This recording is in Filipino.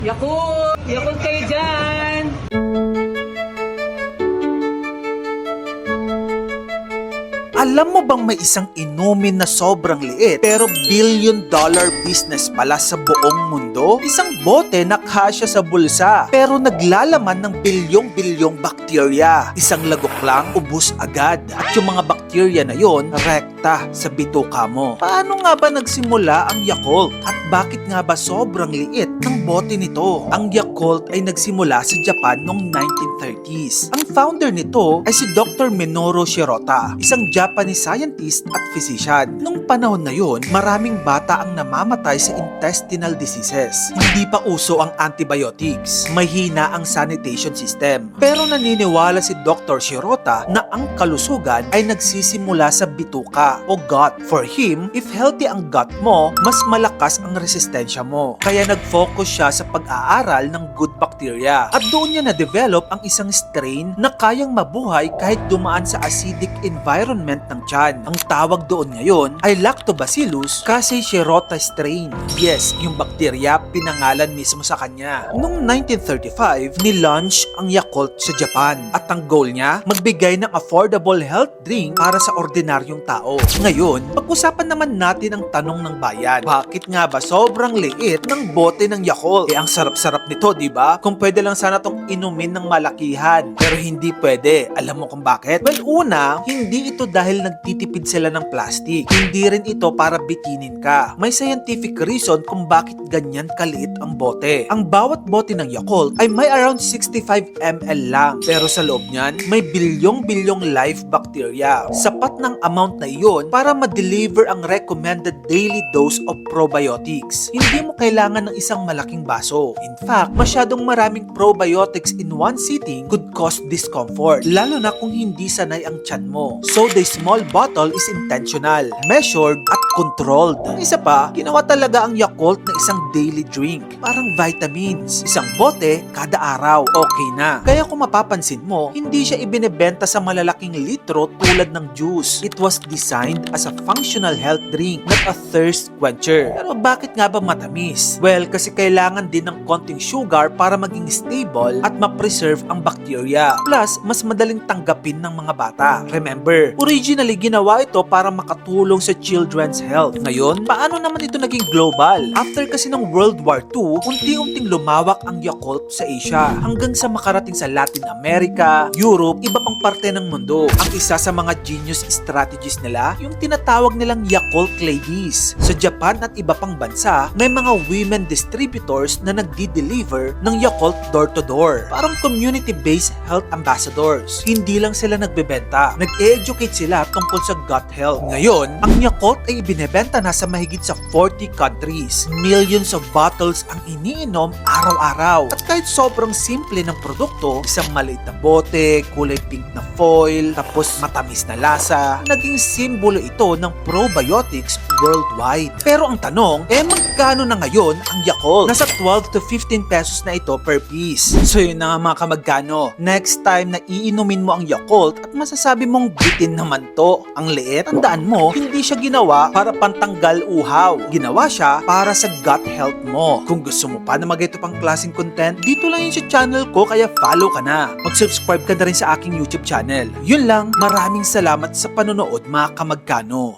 Yakult! Yakult kayo dyan! Alam mo bang may isang inumin na sobrang liit pero billion-dollar business pala sa buong mundo? Isang bote na kasya sa bulsa pero naglalaman ng bilyong-bilyong bakterya. Isang lagok lang, ubos agad. At yung mga bakterya na yon, rekta sa bituka mo. Paano nga ba nagsimula ang Yakult? At bakit nga ba sobrang liit ng bote nito? Ang Yakult ay nagsimula sa Japan noong 1930s. Ang founder nito ay si Dr. Minoru Shirota, isang Japanese scientist at physician. Nung panahon na yon, maraming bata ang namamatay sa intestinal diseases. Hindi pa uso ang antibiotics. Mahina ang sanitation system. Pero naniniwala si Dr. Shirota na ang kalusugan ay nagsisimula sa bituka o gut. For him, if healthy ang gut mo, mas malakas ang resistensya mo. Kaya nag-focus siya sa pag-aaral ng good bacteria. At doon niya na-develop ang isang strain na kayang mabuhay kahit dumaan sa acidic environment ng tiyan. Ang tawag doon ngayon ay Lactobacillus casei shirota strain. Yes, yung bakterya pinangalan mismo sa kanya. Noong 1935, ni-launch ang Yakult sa Japan. At ang goal niya, magbigay ng affordable health drink para sa ordinaryong tao. Ngayon, pag-usapan naman natin ang tanong ng bayan. Bakit nga ba sobrang liit ng bote ng Yakult? Ang sarap-sarap nito, di ba? Kung pwede lang sana tong inumin ng malakihan. Pero hindi pwede. Alam mo kung bakit? Well, una, hindi ito dahil nagtitipid sila ng plastic. Hindi rin ito para bitinin ka. May scientific reason kung bakit ganyan kaliit ang bote. Ang bawat bote ng Yakult ay may around 65 ml lang. Pero sa loob niyan, may bilyong-bilyong live bacteria. Sapat ng amount na iyon para ma-deliver ang recommended daily dose of probiotics. Hindi mo kailangan ng isang malaking baso. In fact, masyadong maraming probiotics in one sitting could cause discomfort, lalo na kung hindi sanay ang tiyan mo. So the small bottle is intentional, measured at controlled. Ang isa pa, ginawa talaga ang Yakult na isang daily drink. Parang vitamins. Isang bote kada araw, okay na. Kaya kung mapapansin mo, hindi siya ibinebenta sa malalaking litro tulad ng juice. It was designed as a functional health drink, not a thirst quencher. Pero bakit nga ba matamis? Well, kasi kailangan din ng konting sugar para maging stable at ma-preserve ang bacteria. Plus, mas madaling tanggapin ng mga bata. Remember, originally ginawa ito para makatulong sa children's health. Ngayon, paano naman ito naging global? After kasi ng World War II, unti-unting lumawak ang Yakult sa Asia hanggang sa makarating sa Latin America, Europe, iba pang parte ng mundo. Ang isa sa mga genius strategies nila, yung tinatawag nilang Yakult Ladies. Sa Japan at iba pang bansa, may mga women distributors na nagdi-deliver ng Yakult door-to-door. Parang community-based health ambassadors. Hindi lang sila nagbebenta, nag-educate sila tungkol sa gut health. Ngayon, ang Yakult ay ibinebenta na sa mahigit sa 40 countries. Millions of bottles ang iniinom araw-araw. At kahit sobrang simple ng produkto, isang maliit na bote, kulay pink na foil, tapos matamis na lasa, naging simbolo ito ng probiotics worldwide. Pero ang tanong, magkano na ngayon ang Yakult? Nasa 12 to 15 pesos na ito per piece. So yun na nga mga kamagkano. Next time na iinumin mo ang Yakult at masasabi mong bitin naman to, ang liit, tandaan mo, hindi siya ginawa para pantanggal uhaw. Ginawa siya para sa gut health mo. Kung gusto mo pa na mag-ito pang klaseng content, dito lang yun sa channel ko, kaya follow ka na. Mag-subscribe ka na rin sa aking YouTube channel. Yun lang, maraming salamat sa panonood mga kamagkano.